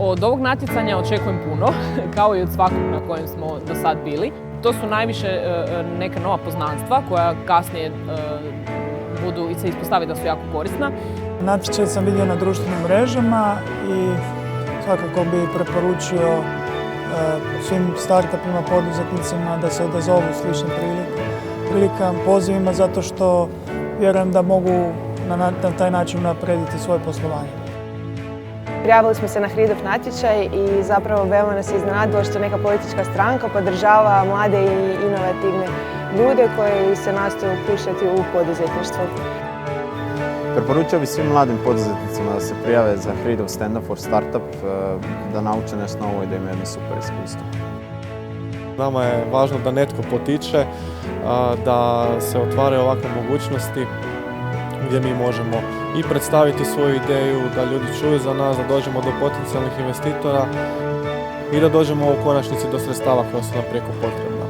Od ovog natjecanja očekujem puno, kao i od svakog na kojem smo do sad bili. To su najviše neka nova poznanstva koja kasnije budu i se ispostavi da su jako korisna. Natječaj sam vidio na društvenim mrežama i svakako bi preporučio svim startupima, poduzetnicima da se odazovu sličnim prilikama, pozivima, zato što vjerujem da mogu na taj način napraviti svoje poslovanje. Prijavili smo se na HRID-ov natječaj i zapravo veoma nas je iznenadilo što neka politička stranka podržava mlade i inovativne ljude koji se nastoje upuštati u poduzetništvo. Preporučio bih svim mladim poduzetnicima da se prijave za HRID-ov Stand Up for Startup, da nauče nešto novo i da imaju jedno super iskustvo. Nama je važno da netko potiče, da se otvaraju ovakve mogućnosti gdje mi možemo i predstaviti svoju ideju, da ljudi čuju za nas, da dođemo do potencijalnih investitora i da dođemo u konačnici do sredstava koja su nam prijeko potrebna.